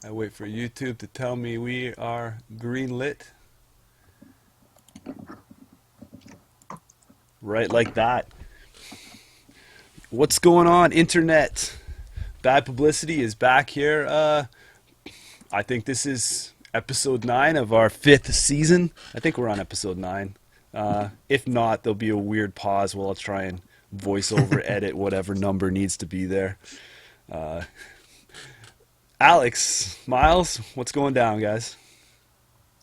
I wait for YouTube to tell me we are green lit. Right like that. What's going on, internet? Bad Publicity is back here. I think this is episode 9 of our 5th season. I think we're on episode 9. If not, there'll be a weird pause while I'll try and voice over edit whatever number needs to be there. Uh, Alex, Miles, what's going down, guys?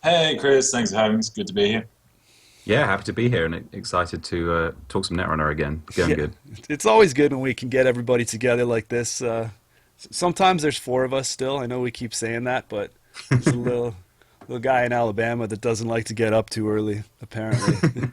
Hey, Chris. Thanks for having me. It's good to be here. Yeah, happy to be here and excited to talk some Netrunner again. Going Yeah, good. it's always good when we can get everybody together like this. Sometimes there's 4 of us still. I know we keep saying that, but there's a little guy in Alabama that doesn't like to get up too early, apparently.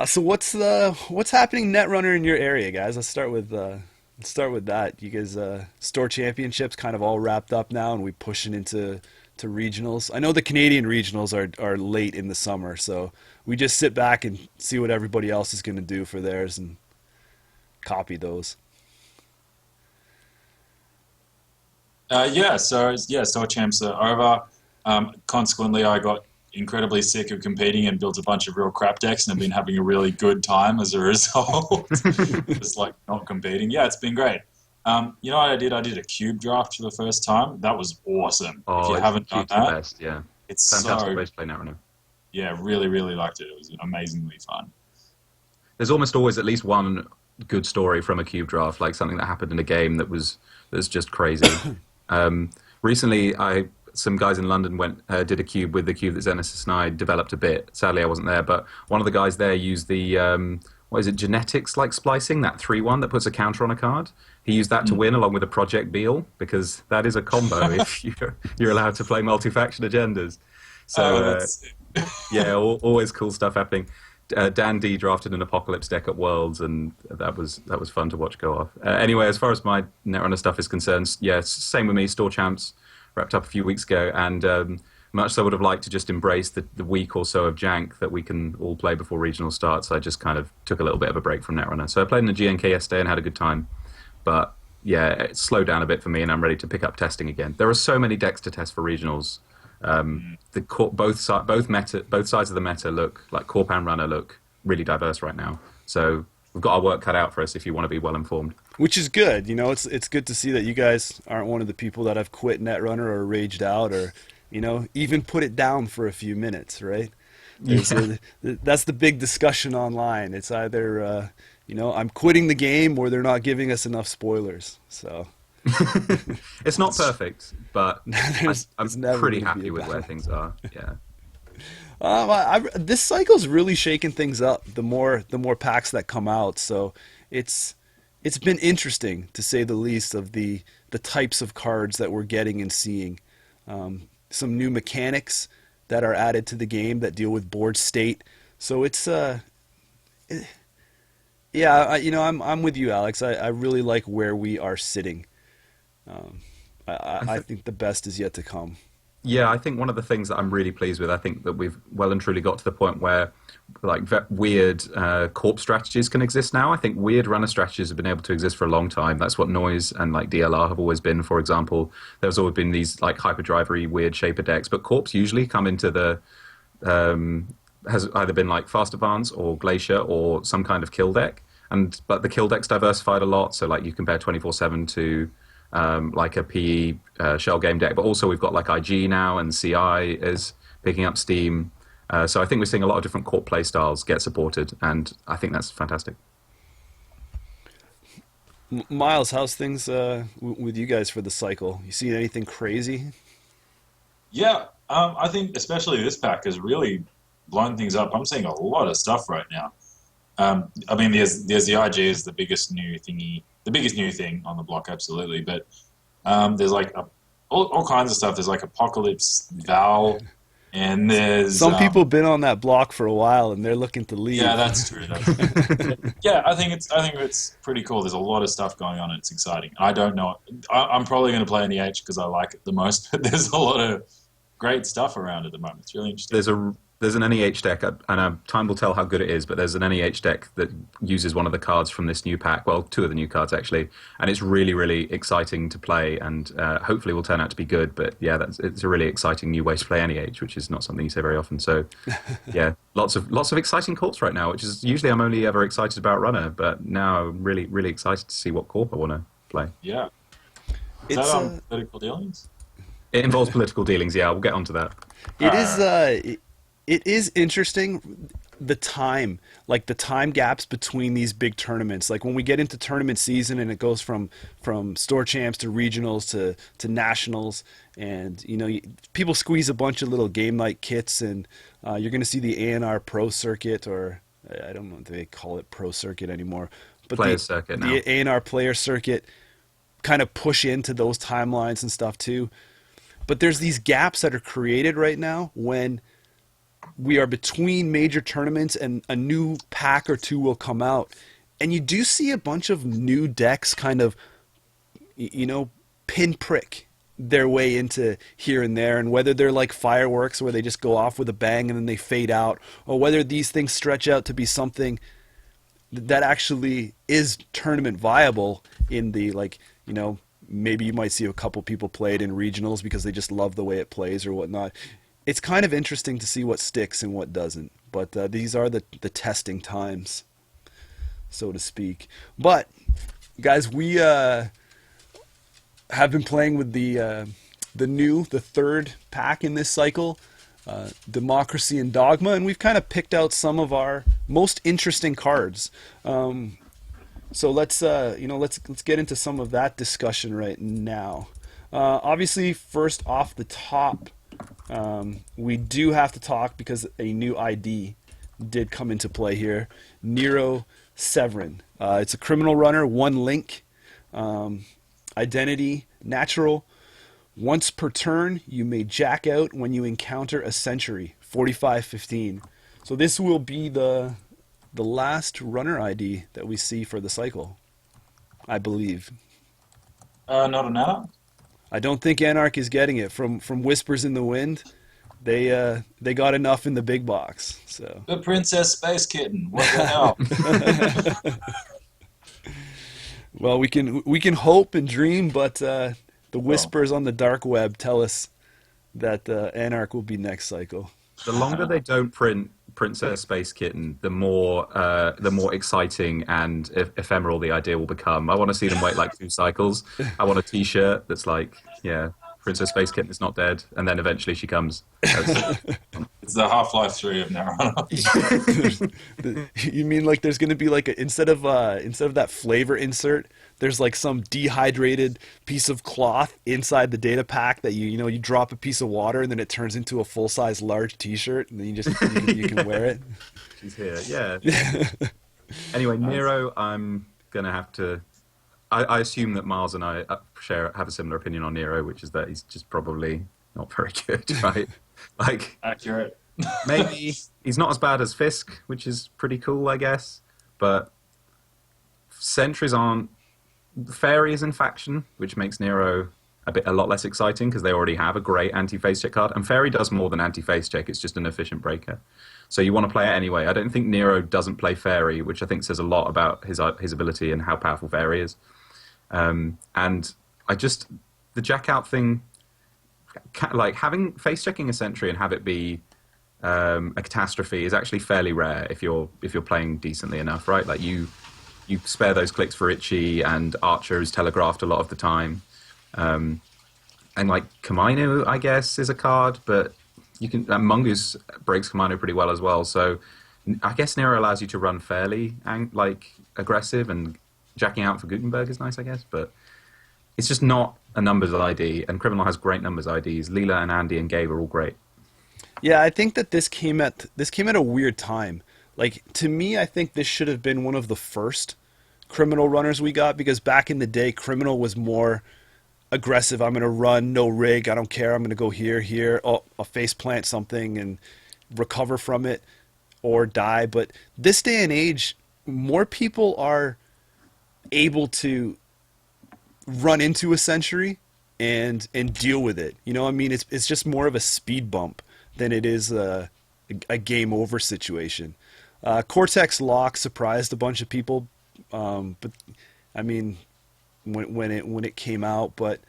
So what's happening Netrunner in your area, guys? Let's start with that. You guys, store championships kind of all wrapped up now, and we pushing into to regionals. I know the Canadian regionals are late in the summer, so we just sit back and see what everybody else is going to do for theirs and copy those. Store champs are over. Consequently, I got incredibly sick of competing and built a bunch of real crap decks and have been having a really good time as a result. Just like not competing. Yeah, it's been great. You know what I did? I did a cube draft for the first time. That was awesome. If Oh, you it's haven't done Cube's the that, best. Yeah, it's fantastic so, way to play Netrunner. yeah, really, really liked it. It was amazingly fun. There's almost always at least one good story from a cube draft, like something that happened in a game that's just crazy. Recently, I some guys in London went did a cube with the cube that Genesis and I developed a bit. Sadly, I wasn't there, but one of the guys there used the what is it, genetics like splicing, that 3-1 that puts a counter on a card. He used that to win along with a Project Beal because that is a combo if you're allowed to play multi-faction agendas. So Oh, that's yeah, always cool stuff happening. Dan D drafted an Apocalypse deck at Worlds, and that was fun to watch go off. Anyway, as far as my Netrunner stuff is concerned, yeah, same with me. Store champs wrapped up a few weeks ago, and much so would have liked to just embrace the week or so of jank that we can all play before regional starts. I just kind of took a little bit of a break from Netrunner. So I played in the GNK yesterday and had a good time, but yeah, it slowed down a bit for me, and I'm ready to pick up testing again. There are so many decks to test for regionals. Both sides of the meta look like Corp and Runner look really diverse right now. So we've got our work cut out for us if you want to be well informed. Which is good. It's good to see that you guys aren't one of the people that have quit Netrunner or raged out or, even put it down for a few minutes, right? There's Yeah. that's the big discussion online. It's either, I'm quitting the game or they're not giving us enough spoilers. So It's not perfect, but I'm it's never pretty going to be happy a with where balance. things are. Yeah. This cycle's really shaking things up. The more packs that come out, so it's it's been interesting to say the least of the types of cards that we're getting and seeing. Some new mechanics that are added to the game that deal with board state. So it's yeah, I'm with you, Alex. I really like where we are sitting. Um, I I th- think the best is yet to come. Yeah, I think one of the things that I'm really pleased with, I think that we've well and truly got to the point where like weird corp strategies can exist now. I think weird runner strategies have been able to exist for a long time. That's what Noise and like DLR have always been, for example. There's always been these like hyperdrivery weird shaper decks, but corps usually come into the has either been like Fast Advance or Glacier or some kind of kill deck. But the kill deck's diversified a lot, so like you compare 24/7 to like a PE shell game deck, but also we've got like IG now and CI is picking up steam. So I think we're seeing a lot of different court play styles get supported, and I think that's fantastic. Miles, how's things with you guys for the cycle? You seen anything crazy? Yeah. I think especially this pack has really blown things up. I'm seeing a lot of stuff right now. I mean, there's the IG is the biggest new thingy, the biggest new thing on the block, absolutely. But there's like all kinds of stuff. There's like Apocalypse Val, and there's Some people been on that block for a while and they're looking to yeah, leave. that's true. That's true. Yeah, I think it's pretty cool. There's a lot of stuff going on. And it's exciting. I don't know. I'm probably going to play in the H because I like it the most. But there's a lot of great stuff around at the moment. It's really interesting. There's a There's an NEH deck, and time will tell how good it is, but there's an NEH deck that uses one of the cards from this new pack, well, two of the new cards actually, and it's really, really exciting to play, and hopefully will turn out to be good, but yeah, it's a really exciting new way to play NEH, which is not something you say very often, so yeah, lots of exciting corps right now, which is usually I'm only ever excited about Runner, but now I'm really, really excited to see what corp I want to play. Yeah. Is It's that political dealings? It involves political dealings, yeah, we'll get onto that. it is interesting the time, like the time gaps between these big tournaments. Like when we get into tournament season and it goes from store champs to regionals to nationals, and you know people squeeze a bunch of little game night kits, and you're going to see the ANR Pro Circuit, or I don't know if they call it Pro Circuit anymore, but Player Circuit now. the ANR Player Circuit kind of push into those timelines and stuff too. But there's these gaps that are created right now when we are between major tournaments and a new pack or two will come out. And you do see a bunch of new decks kind of, you know, pinprick their way into here and there. And whether they're like fireworks where they just go off with a bang and then they fade out, or whether these things stretch out to be something that actually is tournament viable in the, like, you know, maybe you might see a couple people play it in regionals because they just love the way it plays or whatnot. It's kind of interesting to see what sticks and what doesn't. But these are the testing times, so to speak. But, guys, we have been playing with the third pack in this cycle, Democracy and Dogma, and we've kind of picked out some of our most interesting cards. So let's get into some of that discussion right now. Obviously, first off the top, we do have to talk because a new ID did come into play here. Nero Severin. It's a criminal runner, 1 link, identity, natural. Once per turn, you may jack out when you encounter a sentry, 45-15. So this will be the last runner ID that we see for the cycle, I believe. Not an Anarch? I don't think Anarch is getting it. From whispers in the wind, they got enough in the big box. So The Princess Space Kitten. What the hell? well, we can hope and dream, but the whispers on the dark web tell us that Anarch will be next cycle. The longer they don't print Princess Space Kitten, the more exciting and ephemeral the idea will become. I want to see them wait like 2 cycles. I want a T-shirt that's like, yeah, Princess Space Kitten is not dead, and then eventually she comes. It's the Half-Life 3 of Netrunner. You mean like there's going to be like instead of that flavor insert, there's like some dehydrated piece of cloth inside the data pack that you drop a piece of water and then it turns into a full-size large T-shirt, and then you can wear it. She's here, yeah. Anyway, Nero, I'm gonna have to. I assume that Miles and I have a similar opinion on Nero, which is that he's just probably not very good, right? Like, Accurate. maybe he's not as bad as Fisk, which is pretty cool, I guess. But sentries aren't. Fairy is in faction, which makes Nero a lot less exciting because they already have a great anti-face check card, and Fairy does more than anti-face check. It's just an efficient breaker, so you want to play it anyway. I don't think Nero doesn't play Fairy, which I think says a lot about his ability and how powerful Fairy is. And the jack out thing, like having face checking a sentry and have it be a catastrophe is actually fairly rare if you're playing decently enough, right? Like you spare those clicks for Itchy, and Archer is telegraphed a lot of the time. And like Kamino, I guess, is a card, but you can Mongoose breaks Kamino pretty well as well. So I guess Nero allows you to run fairly aggressive, and jacking out for Gutenberg is nice, I guess. But it's just not a numbers ID, and Criminal has great numbers IDs. Leela and Andy and Gabe are all great. Yeah, I think that this came at a weird time. Like, to me, I think this should have been one of the first Criminal runners we got, because back in the day, Criminal was more aggressive. I'm going to run, no rig, I don't care, I'm going to go here, I'll face plant something and recover from it or die. But this day and age, more people are able to run into a sentry and deal with it. You know, I mean, it's just more of a speed bump than it is a game over situation. Cortex Lock surprised a bunch of people, but I mean, when it came out, but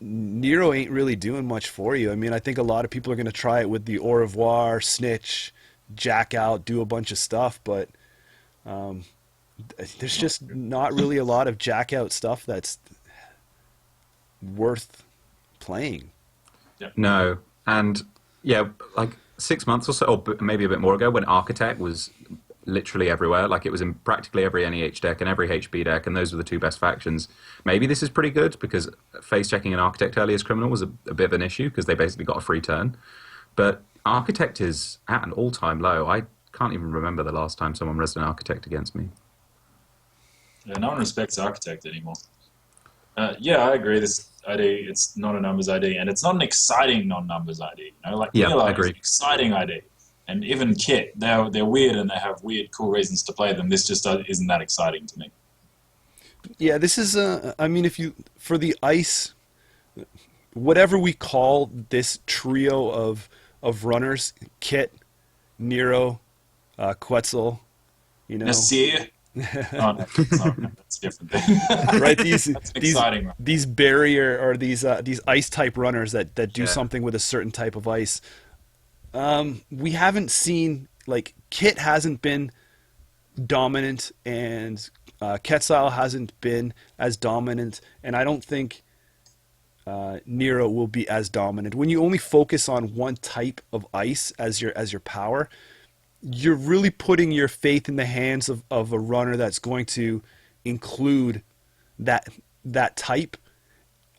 Nero ain't really doing much for you. I mean, I think a lot of people are going to try it with the au revoir, snitch, jack out, do a bunch of stuff, but there's just not really a lot of jack out stuff that's worth playing. No, and yeah, like 6 months or so, or maybe a bit more ago, when Architect was literally everywhere, like it was in practically every NEH deck and every HB deck, and those were the two best factions. Maybe this is pretty good because face checking an Architect early as criminal was a bit of an issue because they basically got a free turn. But Architect is at an all-time low. I can't even remember the last time someone read an Architect against me. Yeah, no one respects Architect anymore. Yeah, I agree. This ID, it's not a numbers ID, and it's not an exciting non-numbers ID. You know, like Yeah, I Mila is agree. an exciting ID, and even Kit, they're weird and they have weird, cool reasons to play them. This just isn't that exciting to me. Yeah, this is I mean, if you for the ice, whatever we call this trio of runners, Kit, Nero, Quetzal, you know, Nasir? Oh, no, that's a different thing. right? These That's an exciting one. these barrier or these ice type runners that do Yeah. something with a certain type of ice. We haven't seen, like, Kit hasn't been dominant, and Quetzal hasn't been as dominant, and I don't think Nero will be as dominant. When you only focus on one type of ice as your power, you're really putting your faith in the hands of a runner that's going to include that type,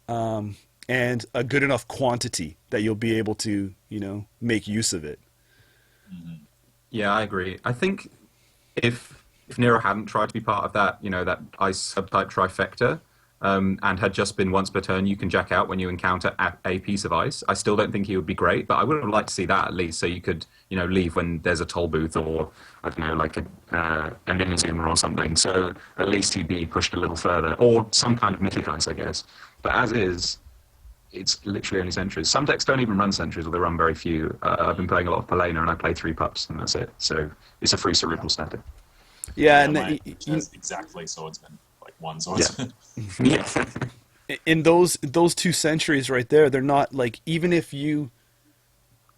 and a good enough quantity that you'll be able to, you know, make use of it. Yeah, I agree. I think if Nero hadn't tried to be part of that, you know, that ice subtype trifecta, and had just been once per turn, you can jack out when you encounter a piece of ice, I still don't think he would be great, but I would have liked to see that at least, so you could, you know, leave when there's a toll booth or, I don't know, like an Inazuma or something, so at least he'd be pushed a little further, or some kind of mythic ice, I guess. But as is, it's literally only sentries. Some decks don't even run sentries, or they run very few. I've been playing a lot of Palena, and I play 3 pups, and that's it. So it's a free cerebral static. Yeah, and Mine has exactly swordsman, like one swordsman. Yeah. in those two centuries right there, they're not like, even if you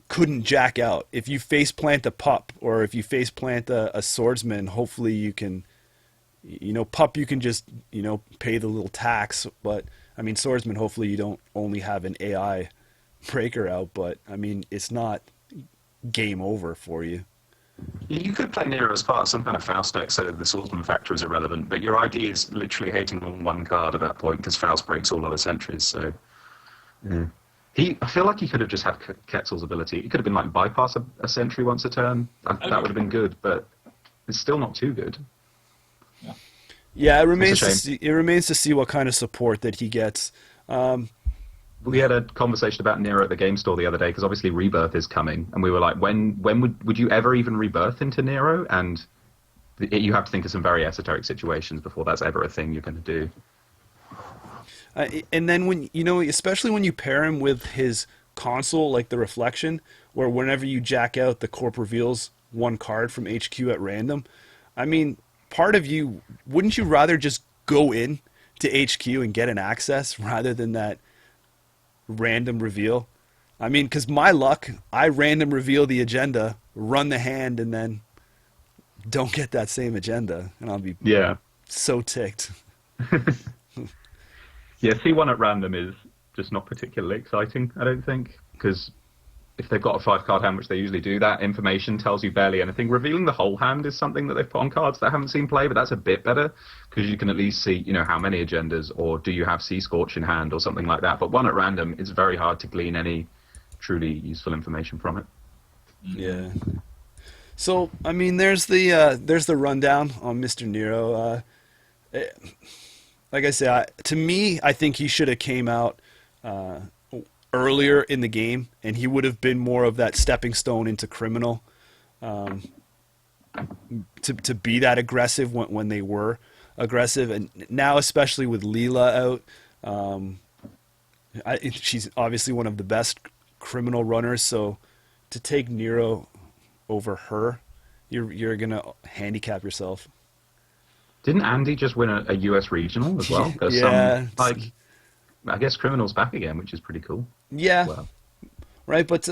couldn't jack out, if you face plant a pup or if you face plant a swordsman, hopefully you can, you know, pup you can just, you know, pay the little tax, but I mean swordsman, hopefully you don't only have an AI breaker out, but I mean it's not game over for you. You could play Nero as part of some kind of Faust deck, so the swordsman factor is irrelevant, but your idea is literally hating on one card at that point, because Faust breaks all other sentries, so... Yeah. I feel like he could have just had Quetzal's ability. He could have been like bypass a sentry once a turn. That would have been good, but it's still not too good. Yeah, it remains It's a to see. It remains to see what kind of support that he gets. We had a conversation about Nero at the game store the other day, because obviously Rebirth is coming, and we were like, when would you ever even rebirth into Nero? And you have to think of some very esoteric situations before that's ever a thing you're going to do. And then when, you know, especially when you pair him with his console, like the Reflection, where whenever you jack out, the corp reveals one card from HQ at random. I mean, part of you, wouldn't you rather just go in to HQ and get an access rather than that random reveal? I mean, because my luck, I random reveal the agenda, run the hand, and then don't get that same agenda, and I'll be so ticked. Yeah, C1 at random is just not particularly exciting, I don't think, because if they've got a 5-card hand, which they usually do, that information tells you barely anything. Revealing the whole hand is something that they've put on cards that haven't seen play, but that's a bit better, because you can at least see, you know, how many agendas, or do you have Sea Scorch in hand, or something like that. But one at random, it's very hard to glean any truly useful information from it. Yeah. So, I mean, there's the rundown on Mr. Nero. Like I said, to me, I think he should have came out earlier in the game, and he would have been more of that stepping stone into criminal, to be that aggressive when they were aggressive. And now, especially with Leela out, she's obviously one of the best criminal runners, so to take Nero over her, you're gonna handicap yourself. Didn't Andy just win a US regional as well? There's Yeah, some, like, I guess Criminal's back again, which is pretty cool. yeah, Well, right. But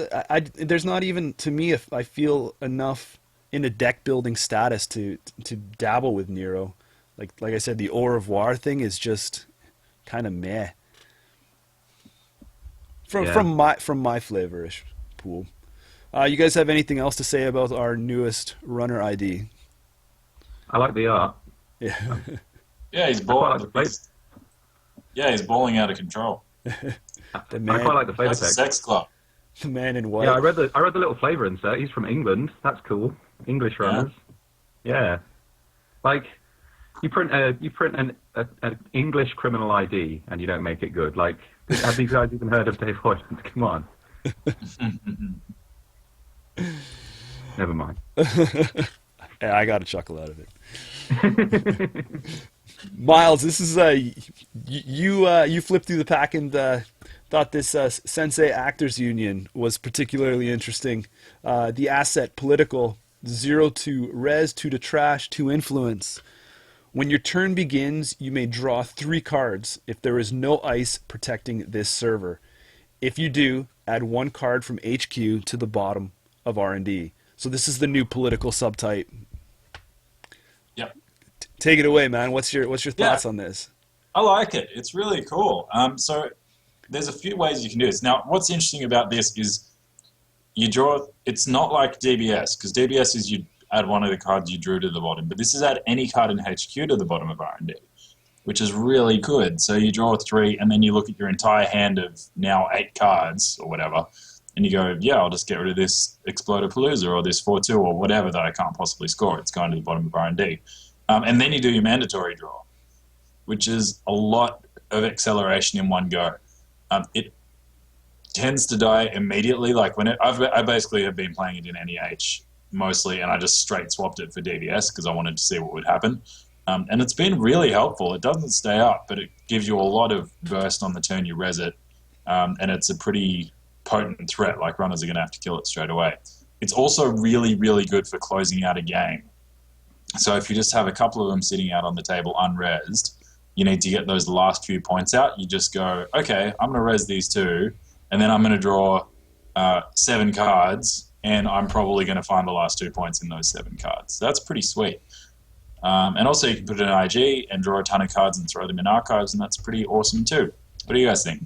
there's not even to me if I feel enough in a deck building status to dabble with Nero. Like I said, the au revoir thing is just kind of meh. From Yeah. from my flavorish pool. You guys have anything else to say about our newest runner ID? I like the art. Yeah, Yeah, he's I quite balling. like the flavor. Yeah, he's balling out of control. the I quite man, like the flavor That's a text. sex club. the man in white. Yeah, I read the little flavor insert. He's from England. That's cool. English runners. Yeah. Like you print an English criminal ID and you don't make it good. Like have these guys even heard of Dave Hoyland? Come on. Never mind. Yeah, I got a chuckle out of it. Miles, this is you flipped through the pack and thought this Sensei Actors Union was particularly interesting. The asset political 0 to res, 2 to trash, 2 influence. When your turn begins, you may draw 3 cards if there is no ice protecting this server. If you do, add 1 card from HQ to the bottom of R&D. So this is the new political subtype. Yep. Take it away, man. What's your thoughts on this? I like it. It's really cool. So there's a few ways you can do this. Now, what's interesting about this is you draw. It's not like DBS because DBS is you add 1 of the cards you drew to the bottom, but this is add any card in HQ to the bottom of R&D, which is really good. So you draw 3, and then you look at your entire hand of now 8 cards or whatever, and you go, yeah, I'll just get rid of this Explodapalooza or this 4-2 or whatever that I can't possibly score. It's going to the bottom of R&D. And then you do your mandatory draw, which is a lot of acceleration in one go. It tends to die immediately. Like I basically have been playing it in NEH mostly, and I just straight swapped it for DBS because I wanted to see what would happen. And it's been really helpful. It doesn't stay up, but it gives you a lot of burst on the turn you res it, and it's a pretty potent threat. Like runners are going to have to kill it straight away. It's also really, really good for closing out a game. So if you just have a couple of them sitting out on the table unresed, you need to get those last few points out. You just go, okay, I'm going to res these 2, and then I'm going to draw 7 cards, and I'm probably going to find the last 2 points in those 7 cards. So that's pretty sweet. And also you can put it in IG and draw a ton of cards and throw them in archives, and that's pretty awesome too. What do you guys think?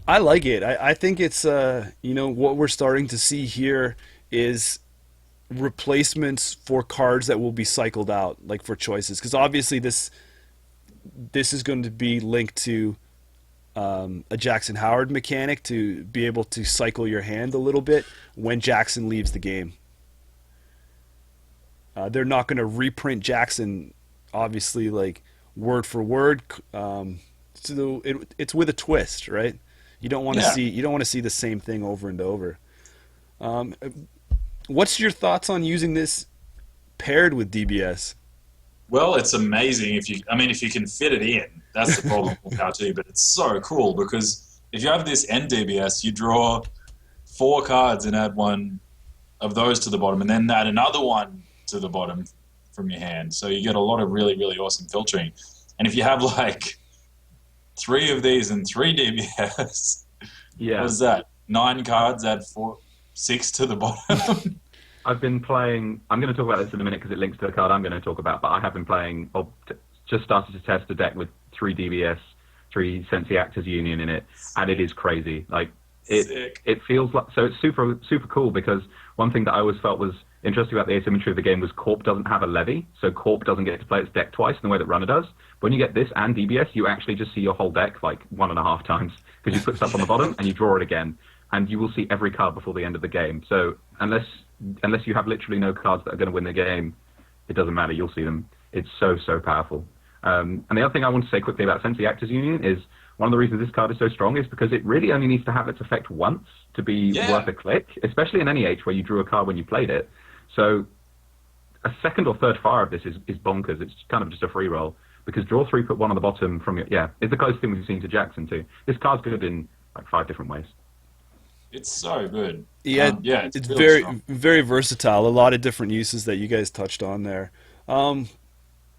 I like it. I think it's what we're starting to see here is replacements for cards that will be cycled out, like for choices, because obviously this is going to be linked to a Jackson Howard mechanic to be able to cycle your hand a little bit when Jackson leaves the game. They're not going to reprint Jackson, obviously, like word for word. So it's with a twist, right? You don't want to see the same thing over and over. What's your thoughts on using this paired with DBS? Well, it's amazing if you can fit it in. That's the problem with RT, but it's so cool because if you have this and DBS, you draw 4 cards and add 1 of those to the bottom, and then add another 1 to the bottom from your hand. So you get a lot of really, really awesome filtering. And if you have like 3 of these and 3 DBS, Yeah. what is that? 9 cards, add 6 to the bottom. I've been playing. I'm going to talk about this in a minute because it links to the card I'm going to talk about. But I have been playing. Just started to test a deck with 3 DBS, 3 Sensei Actors Union in it, and it is crazy. Like it feels like so. It's super cool because one thing that I always felt was interesting about the asymmetry of the game was Corp doesn't have a levy, so Corp doesn't get to play its deck twice in the way that Runner does. But when you get this and DBS, you actually just see your whole deck like 1.5 times because you put stuff on the bottom and you draw it again, and you will see every card before the end of the game. So unless you have literally no cards that are going to win the game, it doesn't matter. You'll see them. It's so powerful. And the other thing I want to say quickly about Sensei Actors Union is one of the reasons this card is so strong is because it really only needs to have its effect once to be worth a click, especially in NEH where you drew a card when you played it. So a second or third fire of this is bonkers. It's kind of just a free roll because draw 3, put 1 on the bottom from your... Yeah, it's the closest thing we've seen to Jackson too. This card's good in like 5 different ways. It's so good. Yeah, Yeah, it's it's really strong. very versatile. A lot of different uses that you guys touched on there. Um,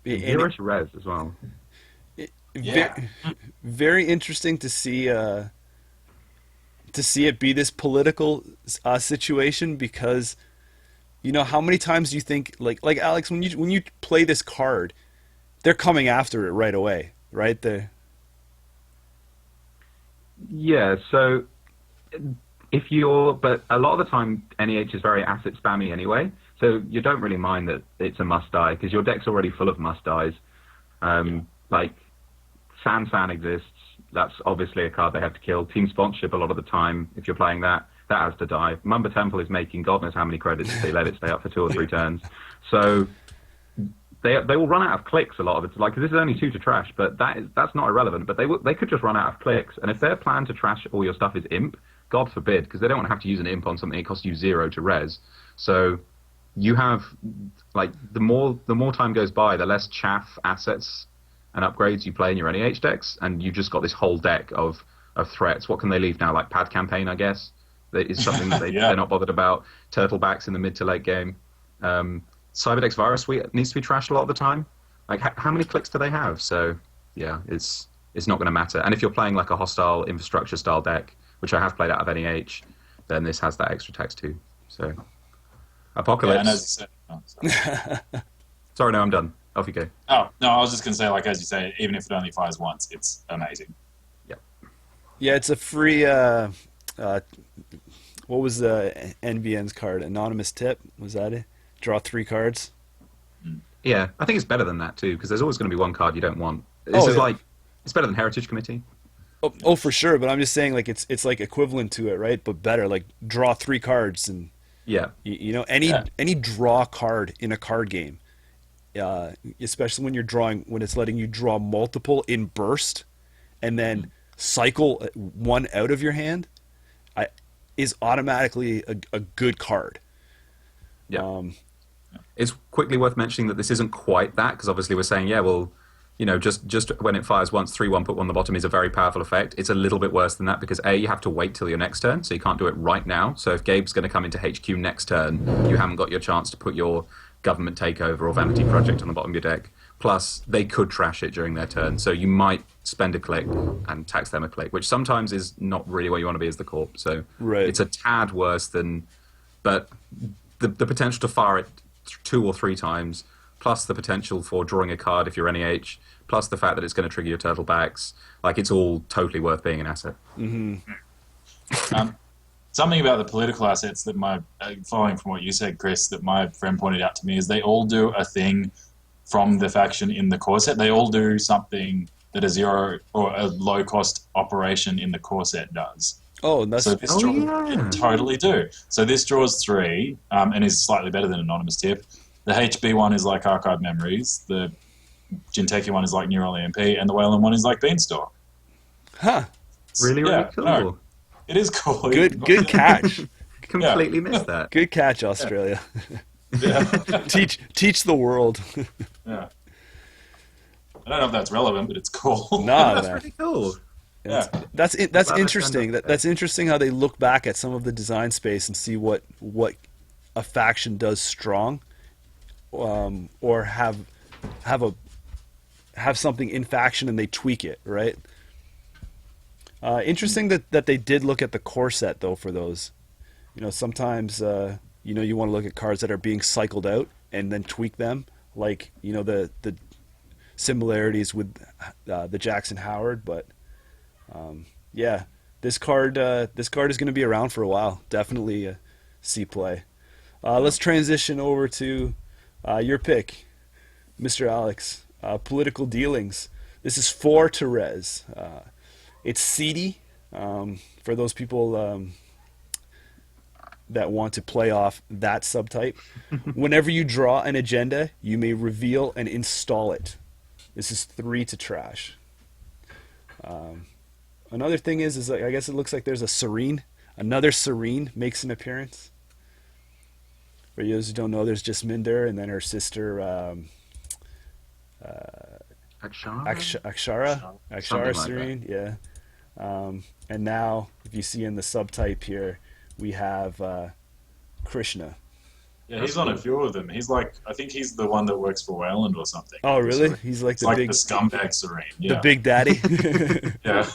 And and zero to res as well. Yeah. very very interesting to see it be this political situation because you know how many times do you think like Alex when you play this card, they're coming after it right away, right? They Yeah, so but a lot of the time, NEH is very asset spammy anyway, so you don't really mind that it's a must die because your deck's already full of must dies. Like Sansan exists. That's obviously a card they have to kill. Team sponsorship a lot of the time, if you're playing that, that has to die. Mumba Temple is making God knows how many credits if they let it stay up for 2 or 3 turns. So they will run out of clicks a lot of it. Like this is only 2 to trash, but that's not irrelevant. But they could just run out of clicks, and if their plan to trash all your stuff is imp, God forbid, because they don't want to have to use an imp on something that costs you 0 to res. So you have like the more time goes by, the less chaff assets and upgrades you play in your NEH decks, and you've just got this whole deck of threats. What can they leave now? Like Pad Campaign, I guess. That is something that Yeah. they're not bothered about. Turtlebacks in the mid to late game. Cyberdeck's Virus Suite needs to be trashed a lot of the time. Like, how many clicks do they have? So, yeah, it's not going to matter. And if you're playing like a hostile infrastructure style deck, which I have played out of NEH, then this has that extra text too. So, Yeah, and as you Apocalypse. said, oh, sorry. Sorry, no, I'm done. Off you go. Oh, no, I was just going to say, like, as you say, even if it only fires once, it's amazing. Yep. yeah, it's a free uh, what was the NVN's card? Anonymous Tip, was that it? Draw 3 cards. Yeah, I think it's better than that too, because there's always going to be one card you don't want. This Oh is yeah. like it's better than Heritage Committee. Oh, for sure, but I'm just saying like it's like equivalent to it, right? But better. Like draw 3 cards and Yeah, you know Yeah. any draw card in a card game, especially when you're drawing when it's letting you draw multiple in burst and then cycle one out of your hand, is automatically a good card. yeah. Um, It's quickly worth mentioning that this isn't quite that, because obviously we're saying, yeah, well, you know, just when it fires once, 3/1, put 1 on the bottom is a very powerful effect. It's a little bit worse than that because A, you have to wait till your next turn, so you can't do it right now. So if Gabe's going to come into HQ next turn, you haven't got your chance to put your Government Takeover or Vanity Project on the bottom of your deck. Plus, they could trash it during their turn, so you might spend a click and tax them a click, which sometimes is not really where you want to be as the corp. So Right. it's a tad worse than, but the potential to fire it 2 or 3 times, plus the potential for drawing a card if you're NEH, plus the fact that it's going to trigger your turtlebacks, like it's all totally worth being an asset. Something about the political assets that following from what you said, Chris, that my friend pointed out to me is they all do a thing from the faction in the core set. They all do something that a 0 or a low cost operation in the core set does. oh, and that's So this it totally do. So this draws 3 and is slightly better than Anonymous Tip. The HB one is like Archive Memories. The Jinteki one is like Neural EMP, and the Wayland one is like Beanstalk. huh. Really, really Yeah, cool. no, it is cool. Good catch. Completely missed that. Good catch, Australia. Yeah. Teach the world. Yeah. I don't know if that's relevant, but it's cool. Nah, That's man. pretty cool. Yeah. That's Glad I interesting. found out That's interesting how they look back at some of the design space and see what a faction does strong, or have something in faction and they tweak it, right? Interesting that they did look at the core set though for those. You know, sometimes you know you want to look at cards that are being cycled out and then tweak them, like you know the similarities with the Jackson Howard, but yeah, this card is going to be around for a while. Definitely see play. Let's transition over to your pick, Mr. Alex. Political dealings. This is 4 to res. It's seedy for those people that want to play off that subtype. Whenever you draw an agenda, you may reveal and install it. This is 3 to trash. Another thing is I guess it looks like there's a Serene. Another Serene makes an appearance. For those who don't know, there's Jasminder and then her sister Akshara? Akshara Something like Serene. Yeah. And now, if you see in the subtype here, we have Krishna. Yeah, he's on a few of them. He's like, I think he's the one that works for Wayland or something. Oh, really? He's like It's the like big, the scumbag Serene. the Yeah. big daddy. Yeah.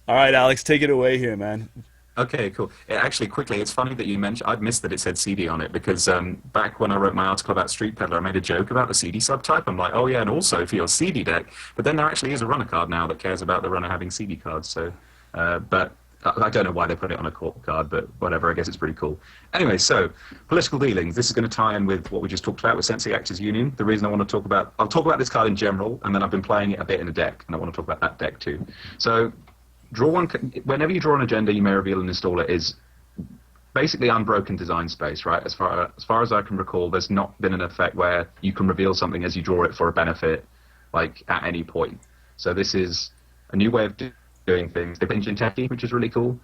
All right, Alex, take it away here, man. Okay, cool. Actually, quickly, it's funny that you mentioned. I'd missed that it said CD on it because back when I wrote my article about Street Peddler, I made a joke about the CD subtype. I'm like, oh yeah, and also for your CD deck. But then there actually is a runner card now that cares about the runner having CD cards. So, but I don't know why they put it on a corp card, but whatever. I guess it's pretty cool. Anyway, so political dealings. This is going to tie in with what we just talked about with Sensei Actors Union. The reason I want to talk about, I'll talk about this card in general, and then I've been playing it a bit in a deck, and I want to talk about that deck too. So. Draw one. Whenever you draw an agenda, you may reveal an installer is basically unbroken design space, right? As far as I can recall, there's not been an effect where you can reveal something as you draw it for a benefit, like at any point. So this is a new way of doing things. They've been Jinteki, which is really cool.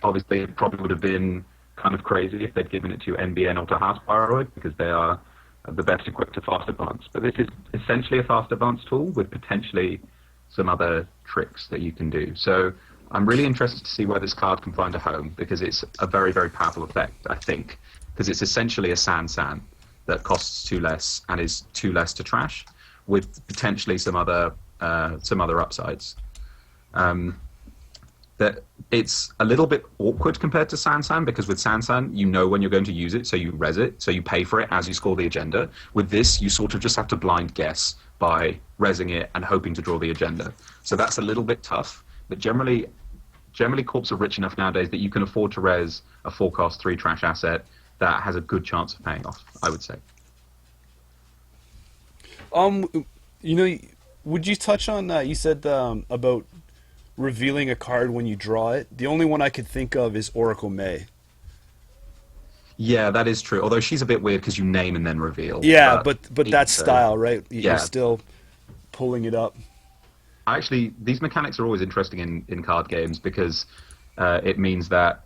Obviously, it probably would have been kind of crazy if they'd given it to NBN or to Haspyroid because they are the best equipped to fast advance. But this is essentially a fast advance tool with potentially some other tricks that you can do. So I'm really interested to see where this card can find a home because it's a very, very powerful effect, I think, because it's essentially a San that costs 2 less and is 2 less to trash with potentially some other upsides. That it's a little bit awkward compared to San because with San you know when you're going to use it, so you res it, so you pay for it as you score the agenda. With this, you sort of just have to blind guess by resing it and hoping to draw the agenda. So that's a little bit tough, but generally corps are rich enough nowadays that you can afford to res a 4-cost 3 trash asset that has a good chance of paying off, I would say. Would you touch on that? You said about revealing a card when you draw it. The only one I could think of is Oracle May. Yeah, that is true. Although she's a bit weird because you name and then reveal. Yeah, but that style, right? You're Yeah. still pulling it up. Actually, these mechanics are always interesting in card games because it means that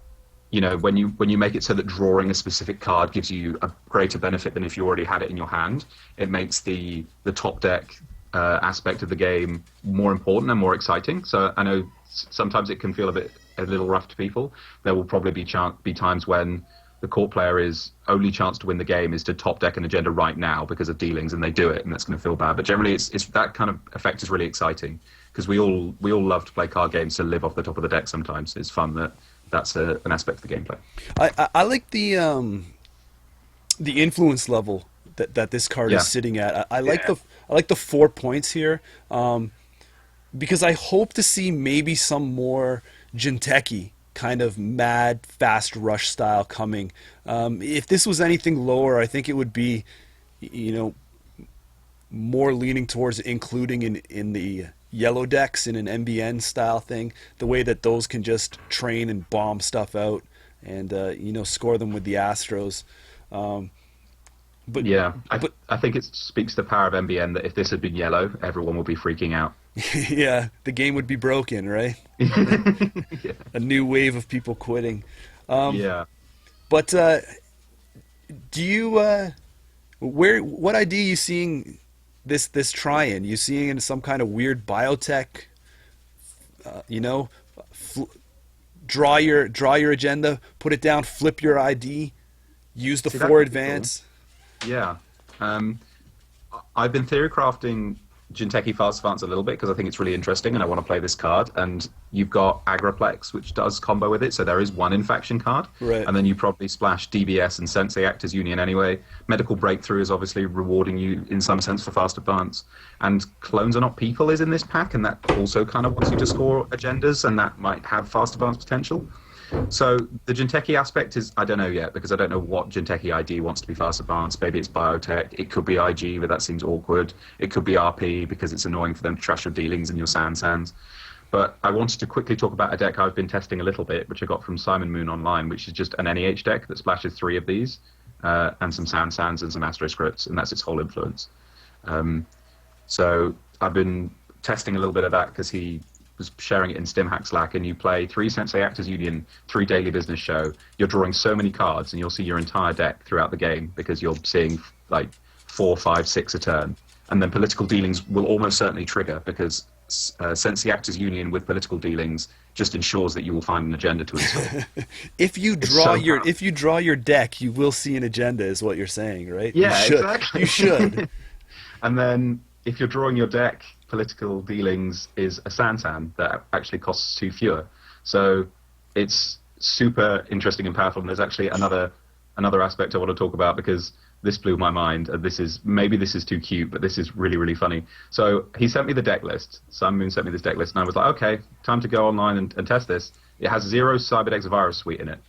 when you make it so that drawing a specific card gives you a greater benefit than if you already had it in your hand, it makes the top deck aspect of the game more important and more exciting. So I know sometimes it can feel a little rough to people. There will probably be times when the court player is only chance to win the game is to top deck an agenda right now because of dealings, and they do it, and that's going to feel bad. But generally, it's that kind of effect is really exciting because we all love to play card games to live off the top of the deck. Sometimes it's fun that's an aspect of the gameplay. I like the influence level that this card is sitting at. I like the 4 points here because I hope to see maybe some more Jinteki kind of mad fast rush style coming. If this was anything lower, I think it would be more leaning towards including in the yellow decks in an MBN style thing, the way that those can just train and bomb stuff out and score them with the Astros. But yeah, I think it speaks to the power of MBN that if this had been yellow, everyone would be freaking out. Yeah, the game would be broken, right? Yeah. A new wave of people quitting. Yeah. But do you what idea are you seeing this try in? You seeing in some kind of weird biotech? Draw your agenda, put it down, flip your ID, use the 4 advance. Cool. Yeah. I've been theory crafting Jinteki Fast Advance a little bit because I think it's really interesting and I want to play this card. And you've got Agriplex, which does combo with it, so there is one infection card. Right. And then you probably splash DBS and Sensei Actors Union anyway. Medical Breakthrough is obviously rewarding you in some sense for Fast Advance. And Clones Are Not People is in this pack, and that also kind of wants you to score agendas, and that might have Fast Advance potential. So the Jinteki aspect is, I don't know yet, because I don't know what Jinteki ID wants to be fast advanced. Maybe it's biotech, it could be IG, but that seems awkward. It could be RP, because it's annoying for them to trash your dealings and your sands. But I wanted to quickly talk about a deck I've been testing a little bit, which I got from Simon Moon online, which is just an NEH deck that splashes 3 of these, and some sands and some Astro scripts, and that's its whole influence. So I've been testing a little bit of that, because he was sharing it in StimHack Slack, and you play 3 Sensei Actors Union, 3 Daily Business Show. You're drawing so many cards, and you'll see your entire deck throughout the game because you're seeing like 4, 5, 6 a turn. And then political dealings will almost certainly trigger because Sensei Actors Union with political dealings just ensures that you will find an agenda to install. If you It's draw so your powerful. if you draw your deck, you will see an agenda, is what you're saying, right? You Yeah, should. exactly. You should. And then if you're drawing your deck, political dealings is a Sansan that actually costs 2 fewer. So it's super interesting and powerful. And there's actually another aspect I want to talk about because this blew my mind. And this is too cute, but this is really, really funny. So he sent me the deck list. Sun Moon sent me this deck list, and I was like, okay, time to go online and test this. It has 0 Cyberdex virus suite in it.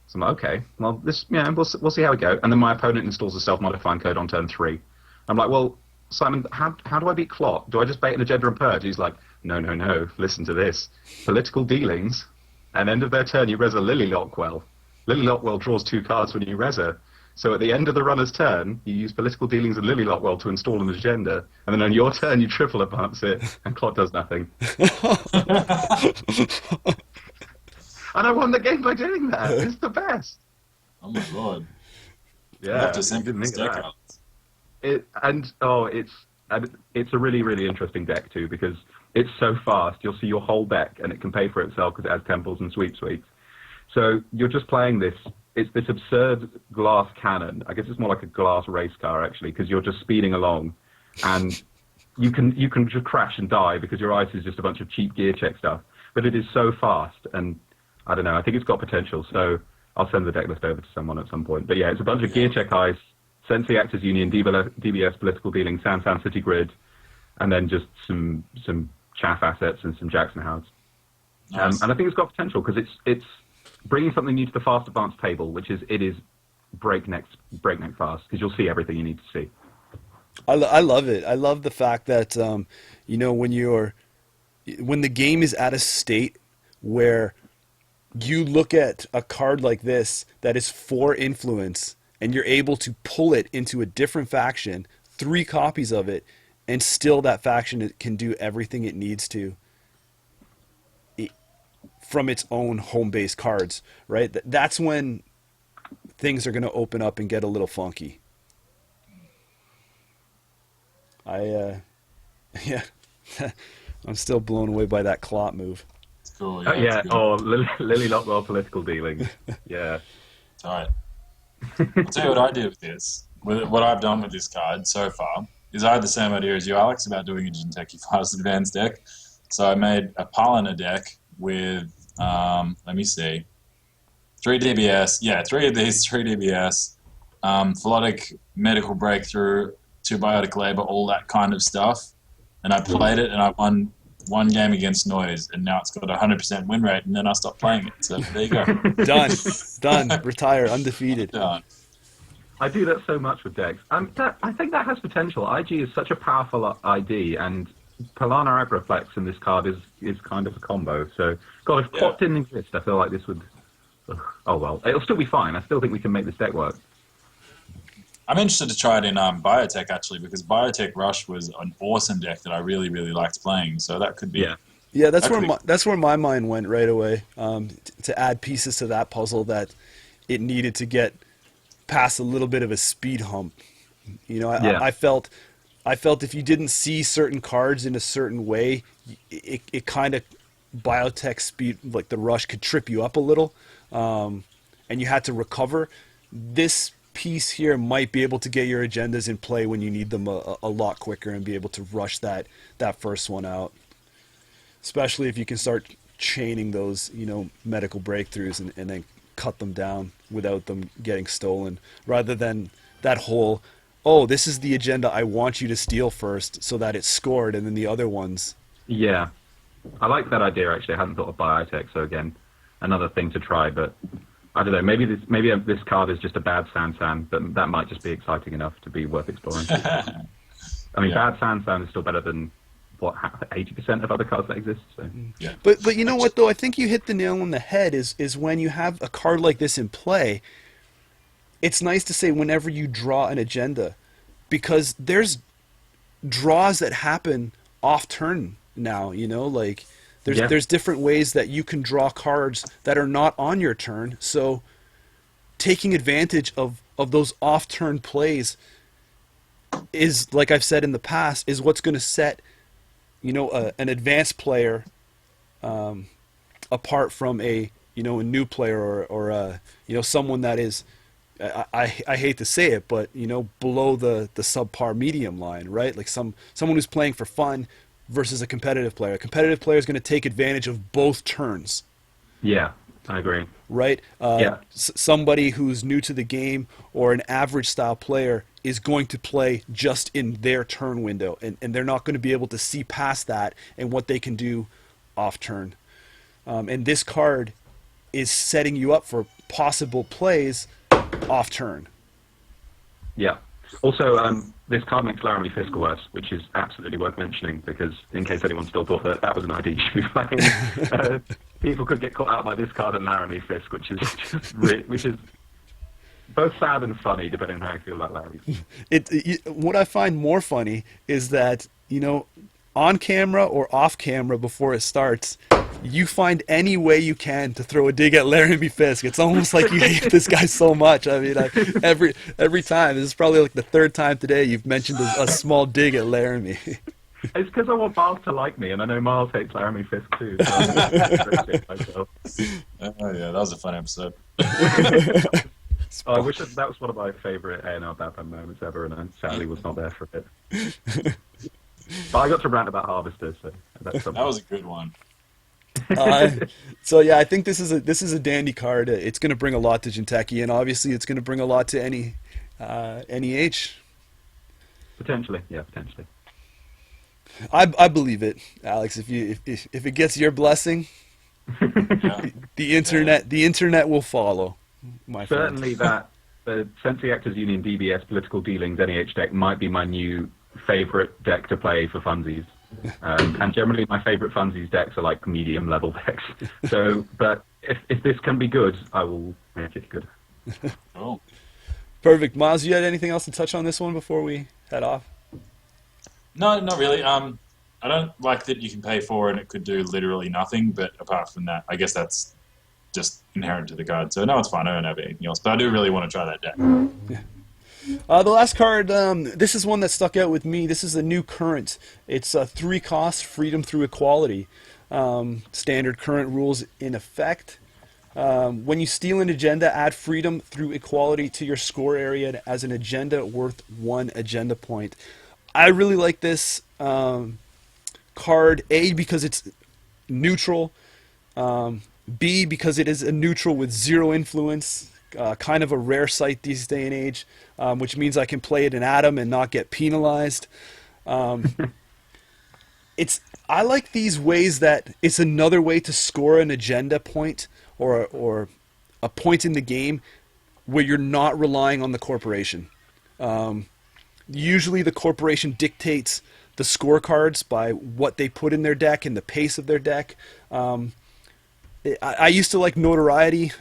So I'm like, okay, well, we'll see how we go. And then my opponent installs a self-modifying code on turn 3. I'm like, well, Simon, how do I beat Clot? Do I just bait an agenda and purge? He's like, no, listen to this. Political dealings, and end of their turn, you res a Lily Lockwell. Lily Lockwell draws 2 cards when you res her. So at the end of the runner's turn, you use political dealings and Lily Lockwell to install an agenda, and then on your turn, you triple advance it, and Clot does nothing. And I won the game by doing that. It's the best. Oh my god. Yeah, I have to I send didn't this think of deck that. out. It's a really, really interesting deck too because it's so fast. You'll see your whole deck and it can pay for itself because it has temples and sweep suites. So you're just playing this. It's this absurd glass cannon. I guess it's more like a glass race car actually because you're just speeding along, and you can just crash and die because your ice is just a bunch of cheap gear check stuff. But it is so fast, and I don't know. I think it's got potential. So I'll send the deck list over to someone at some point. But yeah, it's a bunch of gear check ice. Sensei Actors Union, DBS, Political Dealing, Sansan City Grid, and then just some chaff assets and some Jackson Hounds. Nice. And I think it's got potential because it's bringing something new to the fast advanced table, which is breakneck fast because you'll see everything you need to see. I love it. I love the fact that when the game is at a state where you look at a card like this that is 4 influence and you're able to pull it into a different faction, 3 copies of it, and still that faction can do everything it needs to from its own home-based cards, right? That's when things are going to open up and get a little funky. Yeah, I'm still blown away by that Clot move. It's cool. Oh, Yeah. yeah. It's good. Oh, Lily Lockwell Political Dealing. Yeah. It's all right. I'll tell you what I did with this. What I've done with this card so far is I had the same idea as you, Alex, about doing a Jinteki Fast Advanced deck. So I made a Palina deck with, let me see, 3 DBS. Yeah, 3 of these, 3 DBS, Philotic Medical Breakthrough, 2 Biotic Labor, all that kind of stuff. And I played it and I won 1 game against Noise, and now it's got a 100% win rate, and then I stopped playing it. So there you go. Done. Retire, undefeated. Done. I do that so much with decks. I think that has potential. IG is such a powerful ID, and Palana Agriflex in this card is kind of a combo. So, God, if Clot didn't exist, I feel like this would... Oh, well. It'll still be fine. I still think we can make this deck work. I'm interested to try it in Biotech, actually, because Biotech Rush was an awesome deck that I really, really liked playing. So that could be... Yeah. That's where my mind went right away. To add pieces to that puzzle that it needed to get past a little bit of a speed hump. I felt if you didn't see certain cards in a certain way, it kind of biotech speed, like the rush, could trip you up a little, and you had to recover. This piece here might be able to get your agendas in play when you need them a lot quicker and be able to rush that first one out. Especially if you can start chaining those, medical breakthroughs and then cut them down without them getting stolen, rather than that whole, oh, this is the agenda I want you to steal first so that it's scored, and then the other ones. Yeah. I like that idea, actually. I hadn't thought of Biotech, so again, another thing to try, but I don't know. Maybe this card is just a bad Sansan, but that might just be exciting enough to be worth exploring. I mean, bad Sansan is still better than, 80% of other cards that exist. So. Yeah. But you know what, though? I think you hit the nail on the head is when you have a card like this in play, it's nice to say whenever you draw an agenda, because there's draws that happen off turn now, there's different ways that you can draw cards that are not on your turn. So taking advantage of those off turn plays is, like I've said in the past, is what's going to set an advanced player, apart from a new player or someone that is, I hate to say it, but below the subpar medium line, right? Like someone who's playing for fun versus a competitive player. A competitive player is going to take advantage of both turns. Yeah, I agree. Right? Yeah. Somebody who's new to the game or an average style player is going to play just in their turn window, and they're not going to be able to see past that and what they can do off turn. And this card is setting you up for possible plays off turn. Yeah. Also, this card makes Laramie Fisk worse, which is absolutely worth mentioning, because in case anyone still thought that was an idea you should be playing, people could get caught out by this card and Laramie Fisk, which is both sad and funny, depending on how you feel about Laramie. What I find more funny is that, on camera or off camera before it starts, you find any way you can to throw a dig at Laramie Fisk. It's almost like you hate this guy so much. I mean, every time, this is probably like the third time today you've mentioned a small dig at Laramie. It's because I want Miles to like me, and I know Miles hates Laramie Fisk too. So oh yeah, that was a fun episode. I wish that was one of my favourite A&R Batman moments ever, and I sadly was not there for it. But I got to rant about Harvesters, so that's something. That was a good one. So yeah, I think this is a dandy card. It's going to bring a lot to Jinteki, and obviously it's going to bring a lot to any NEH. Potentially. I believe it, Alex. If it gets your blessing, the internet will follow. My Certainly friend. that the Sensei Actors Union DBS Political Dealings NEH deck might be my new favourite deck to play for funsies. And generally my favourite funsies decks are like medium level decks. So, but if this can be good, I will make it good. Oh. Perfect. Miles, you had anything else to touch on this one before we head off? No, not really. I don't like that you can pay for it and it could do literally nothing, but apart from that, I guess that's just inherent to the card. So no, it's fine. I don't have anything else, but I do really want to try that deck. Yeah. The last card, this is one that stuck out with me. This is a new current. It's 3 costs, freedom through equality. Standard current rules in effect. When you steal an agenda, add freedom through equality to your score area as an agenda worth 1 agenda point. I really like this card, A, because it's neutral, B, because it is a neutral with 0 influence. Kind of a rare sight these day and age, which means I can play it in Atom and not get penalized. I like these ways that it's another way to score an agenda point or a point in the game where you're not relying on the corporation. Usually the corporation dictates the scorecards by what they put in their deck and the pace of their deck. I used to like Notoriety.